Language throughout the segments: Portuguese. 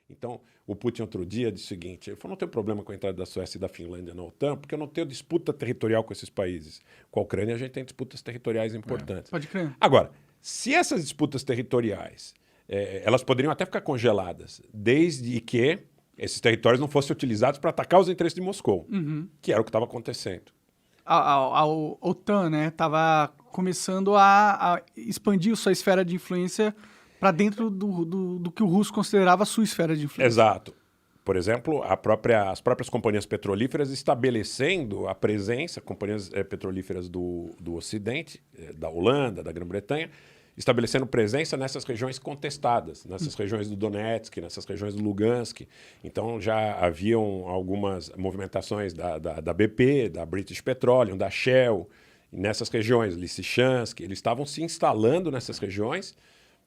Então, o Putin outro dia disse o seguinte, ele falou, não tem problema com a entrada da Suécia e da Finlândia na OTAN, porque eu não tenho disputa territorial com esses países. Com a Ucrânia a gente tem disputas territoriais importantes. Pode crer. Agora, se essas disputas territoriais, elas poderiam até ficar congeladas, desde que esses territórios não fossem utilizados para atacar os interesses de Moscou, que era o que estava acontecendo. A OTAN, né, estava começando a expandir sua esfera de influência para dentro do que o russo considerava sua esfera de influência. Exato. Por exemplo, as próprias companhias petrolíferas estabelecendo a presença, companhias petrolíferas do Ocidente, da Holanda, da Grã-Bretanha, estabelecendo presença nessas regiões contestadas, nessas regiões do Donetsk, nessas regiões do Lugansk. Então já haviam algumas movimentações da BP, da British Petroleum, da Shell, nessas regiões, Lysychansk. Eles estavam se instalando nessas regiões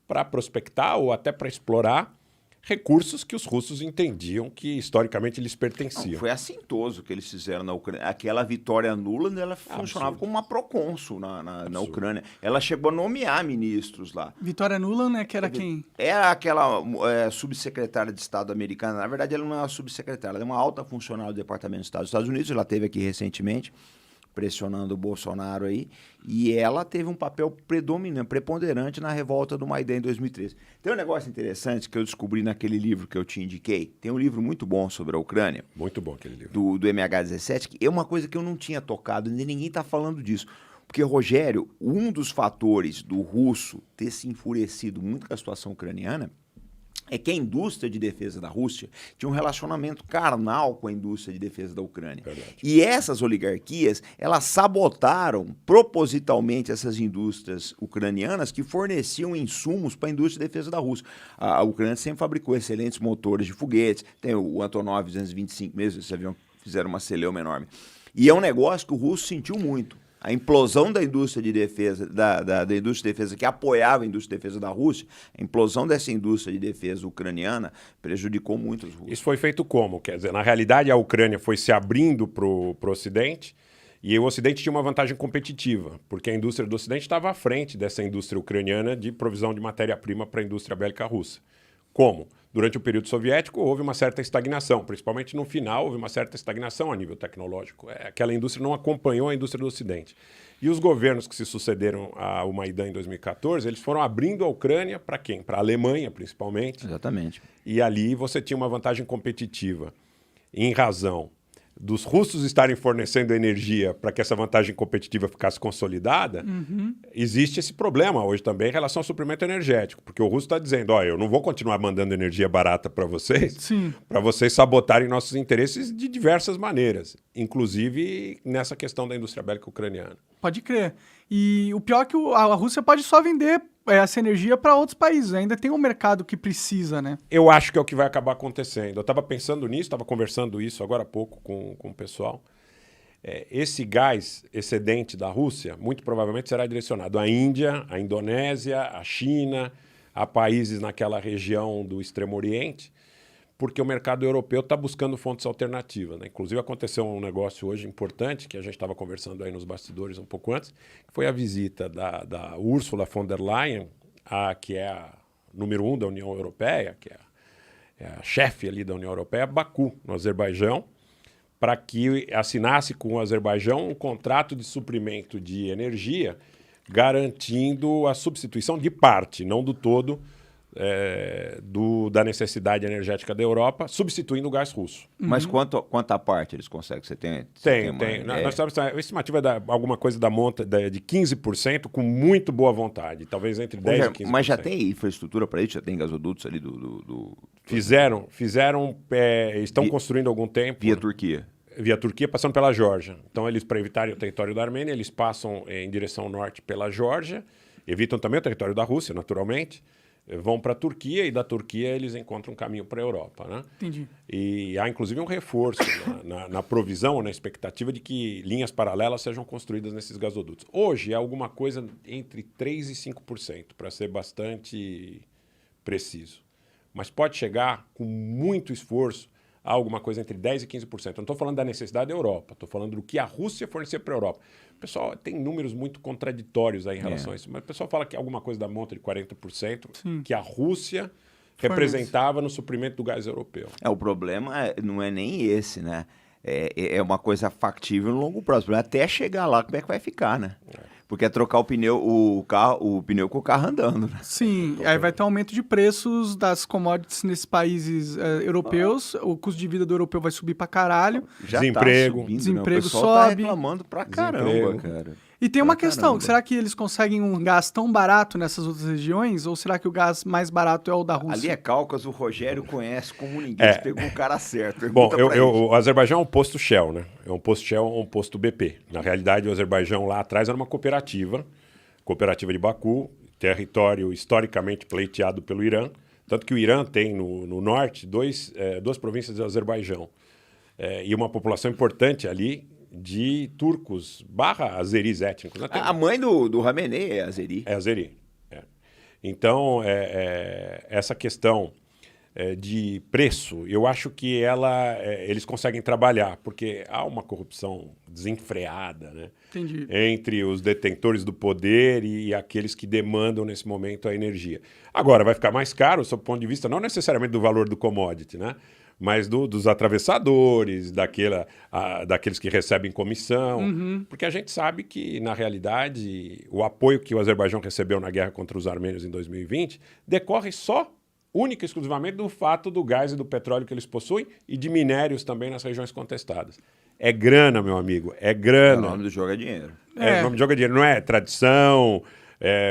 para prospectar ou até para explorar recursos que os russos entendiam que historicamente lhes pertenciam. Não, foi assintoso o que eles fizeram na Ucrânia. Aquela vitória nula, ela funcionava como uma procônsul na Ucrânia. Ela chegou a nomear ministros lá. Vitória Nuland, né, que era quem? Era aquela subsecretária de Estado americana. Na verdade, ela não é uma subsecretária, ela é uma alta funcionária do Departamento de Estado dos Estados Unidos. Ela esteve aqui recentemente, pressionando o Bolsonaro aí, e ela teve um papel preponderante na revolta do Maidan em 2013. Tem um negócio interessante que eu descobri naquele livro que eu te indiquei. Tem um livro muito bom sobre a Ucrânia. Muito bom aquele livro. Do MH17, que é uma coisa que eu não tinha tocado, ninguém está falando disso. Porque, Rogério, um dos fatores do russo ter se enfurecido muito com a situação ucraniana é que a indústria de defesa da Rússia tinha um relacionamento carnal com a indústria de defesa da Ucrânia. Verdade. E essas oligarquias, elas sabotaram propositalmente essas indústrias ucranianas que forneciam insumos para a indústria de defesa da Rússia. A Ucrânia sempre fabricou excelentes motores de foguetes, tem o Antonov 225 mesmo, esse avião fizeram uma celeuma enorme. E é um negócio que o russo sentiu muito. A implosão da indústria de defesa, da indústria de defesa que apoiava a indústria de defesa da Rússia, a implosão dessa indústria de defesa ucraniana prejudicou muito os russos. Isso foi feito como? Quer dizer, na realidade, a Ucrânia foi se abrindo para o Ocidente e o Ocidente tinha uma vantagem competitiva, porque a indústria do Ocidente estava à frente dessa indústria ucraniana de provisão de matéria-prima para a indústria bélica russa. Como? Durante o período soviético houve uma certa estagnação, principalmente no final houve uma certa estagnação a nível tecnológico. Aquela indústria não acompanhou a indústria do Ocidente. E os governos que se sucederam ao Maidan em 2014, eles foram abrindo a Ucrânia para quem? Para a Alemanha, principalmente. Exatamente. E ali você tinha uma vantagem competitiva em razão dos russos estarem fornecendo energia para que essa vantagem competitiva ficasse consolidada, existe esse problema hoje também em relação ao suprimento energético, porque o russo está dizendo, eu não vou continuar mandando energia barata para vocês sabotarem nossos interesses de diversas maneiras, inclusive nessa questão da indústria bélica ucraniana. Pode crer. E o pior é que a Rússia pode só vender essa energia para outros países. Ainda tem um mercado que precisa, né? Eu acho que é o que vai acabar acontecendo. Eu estava pensando nisso, estava conversando isso agora há pouco com o pessoal. Esse gás excedente da Rússia muito provavelmente será direcionado à Índia, à Indonésia, à China, a países naquela região do Extremo Oriente, porque o mercado europeu está buscando fontes alternativas, né? Inclusive aconteceu um negócio hoje importante, que a gente estava conversando aí nos bastidores um pouco antes, que foi a visita da Ursula von der Leyen, que é a número 1 da União Europeia, que é a chefe ali da União Europeia, a Baku, no Azerbaijão, para que assinasse com o Azerbaijão um contrato de suprimento de energia, garantindo a substituição de parte, não do todo, da necessidade energética da Europa, substituindo o gás russo. Mas quanto à parte eles conseguem? Você tem. Nós temos a estimativa alguma coisa da monta de 15% com muito boa vontade, talvez entre 10% e 15%. Mas já tem infraestrutura para isso? Já tem gasodutos ali Estão construindo há algum tempo. Via Turquia? Via Turquia, passando pela Geórgia. Então, eles, para evitarem o território da Armênia, eles passam em direção norte pela Geórgia, evitam também o território da Rússia, naturalmente, vão para a Turquia e da Turquia eles encontram um caminho para a Europa, né? Entendi. E há inclusive um reforço na provisão ou na expectativa de que linhas paralelas sejam construídas nesses gasodutos. Hoje é alguma coisa entre 3% e 5%, para ser bastante preciso. Mas pode chegar com muito esforço a alguma coisa entre 10% e 15%. Eu não estou falando da necessidade da Europa, estou falando do que a Rússia fornecer para a Europa. O pessoal tem números muito contraditórios aí em relação a isso, mas o pessoal fala que alguma coisa da monta de 40%, que a Rússia representava no suprimento do gás europeu. O problema não é nem esse, né? É uma coisa factível no longo prazo. Até chegar lá, como é que vai ficar, né? Porque é trocar o pneu com o carro andando, né? Sim, aí vai ter um aumento de preços das commodities nesses países europeus, o custo de vida do europeu vai subir pra caralho. Já Desemprego. tá subindo, Desemprego né? O pessoal sobe. tá reclamando pra caramba, Desemprego. cara. E tem uma Pra questão, caramba. será que eles conseguem um gás tão barato nessas outras regiões, ou será que o gás mais barato é o da Rússia? Ali é Cáucaso, o Rogério conhece como ninguém. Você pegou o cara certo. Bom, Pergunta pra ele. o Azerbaijão é um posto Shell, né? É um posto Shell ou um posto BP. Na realidade, o Azerbaijão lá atrás era uma cooperativa de Baku, território historicamente pleiteado pelo Irã. Tanto que o Irã tem no norte duas províncias do Azerbaijão. E uma população importante ali de turcos / azeris étnicos. Né? A mãe do Khamenei é azeri. É azeri. Então, essa questão de preço, eu acho que eles conseguem trabalhar, porque há uma corrupção desenfreada, né? Entendi. Entre os detentores do poder e aqueles que demandam nesse momento a energia. Agora, vai ficar mais caro, sob o ponto de vista não necessariamente do valor do commodity, né? Mas dos atravessadores, daqueles que recebem comissão. Porque a gente sabe que, na realidade, o apoio que o Azerbaijão recebeu na guerra contra os armênios em 2020 decorre única e exclusivamente do fato do gás e do petróleo que eles possuem e de minérios também nas regiões contestadas. É grana, meu amigo, é grana. O nome do jogo é dinheiro. O nome do jogo é dinheiro, não é tradição.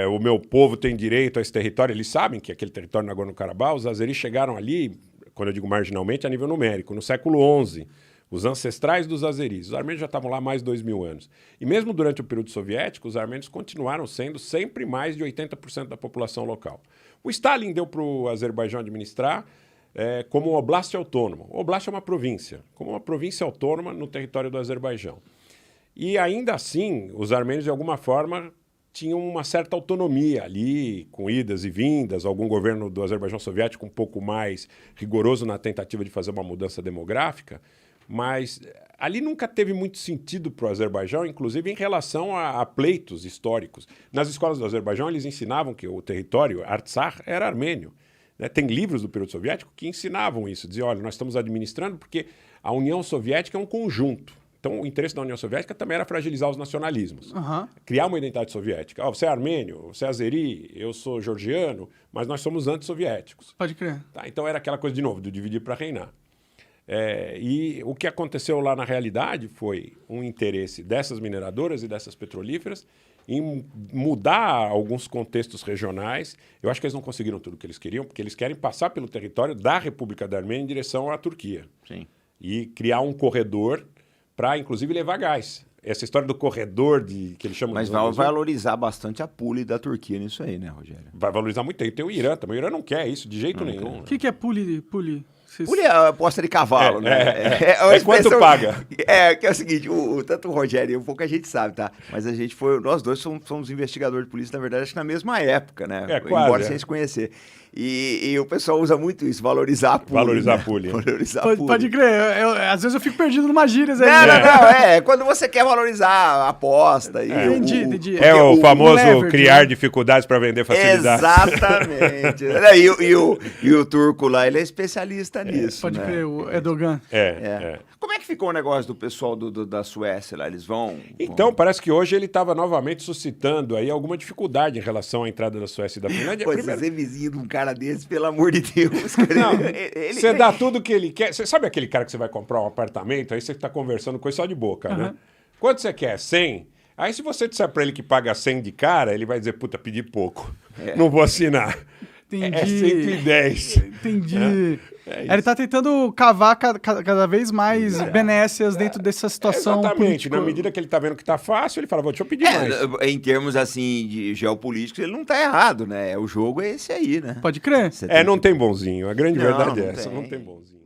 O meu povo tem direito a esse território. Eles sabem que aquele território no Nagorno-Karabakh, os azeris chegaram ali, quando eu digo marginalmente, a nível numérico, no século XI. Os ancestrais dos azeris. Os armênios já estavam lá há mais de 2000 anos. E mesmo durante o período soviético, os armênios continuaram sendo sempre mais de 80% da população local. O Stalin deu para o Azerbaijão administrar como um oblast autônomo. O oblast é uma província, como uma província autônoma no território do Azerbaijão. E ainda assim, os armênios, de alguma forma, tinham uma certa autonomia ali, com idas e vindas, algum governo do Azerbaijão soviético um pouco mais rigoroso na tentativa de fazer uma mudança demográfica, mas ali nunca teve muito sentido para o Azerbaijão, inclusive em relação a pleitos históricos. Nas escolas do Azerbaijão, eles ensinavam que o território, Artsakh, era armênio. Né? Tem livros do período soviético que ensinavam isso, diziam, olha, nós estamos administrando porque a União Soviética é um conjunto. Então, o interesse da União Soviética também era fragilizar os nacionalismos. Criar uma identidade soviética. Você é armênio, você é azeri, eu sou georgiano, mas nós somos antissoviéticos. Pode crer. Tá? Então, era aquela coisa, de novo, do dividir para reinar. E o que aconteceu lá na realidade foi um interesse dessas mineradoras e dessas petrolíferas em mudar alguns contextos regionais. Eu acho que eles não conseguiram tudo o que eles queriam, porque eles querem passar pelo território da República da Armênia em direção à Turquia. Sim. E criar um corredor para, inclusive, levar gás. Essa história do corredor que eles chamam... Mas vai valorizar bastante a pule da Turquia nisso aí, né, Rogério? Vai valorizar muito. Tem o Irã também. O Irã não quer isso de jeito nenhum. O que é pule? Pule é a aposta de cavalo, né? É quanto paga. Que é o seguinte, tanto o Rogério e um pouco a gente sabe, tá? Mas nós dois somos investigadores de polícia, na verdade, acho que na mesma época, né? Quase. Embora sem se conhecer. E o pessoal usa muito isso, valorizar a pule. Valorizar né? a pule. Valorizar a pule. Pode crer. Às vezes eu fico perdido numa gírias aí. Não. Quando você quer valorizar a aposta. Entendi. É o famoso leverage, criar né? dificuldades para vender facilidades. Exatamente. E o turco lá, ele é especialista nisso. Pode né? crer, o Erdogan. Como é que ficou o negócio do pessoal da Suécia lá? Eles vão... Então, parece que hoje ele estava novamente suscitando aí alguma dificuldade em relação à entrada da Suécia e da Finlândia. Pô, ser vizinho de um cara desse, pelo amor de Deus. Cara. Não, você dá tudo que ele quer. Você sabe aquele cara que você vai comprar um apartamento, aí você está conversando com ele só de boca, né? Quanto você quer? 100? Aí se você disser para ele que paga 100 de cara, ele vai dizer, puta, pedi pouco. Não vou assinar. Entendi. É 110. Entendi. Ele tá tentando cavar cada vez mais benécias dentro dessa situação Exatamente. política. Na medida que ele tá vendo que tá fácil, ele fala, deixa eu pedir mais. Em termos, assim, de geopolíticos, ele não tá errado, né? O jogo é esse aí, né? Pode crer. Não tem bonzinho. A grande verdade é essa. tem. Não tem bonzinho.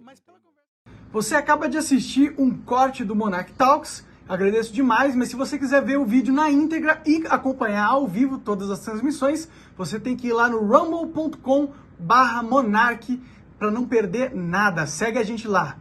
Você acaba de assistir um corte do Monarch Talks. Agradeço demais, mas se você quiser ver o vídeo na íntegra e acompanhar ao vivo todas as transmissões, você tem que ir lá no rumble.com/monarch para não perder nada. Segue a gente lá.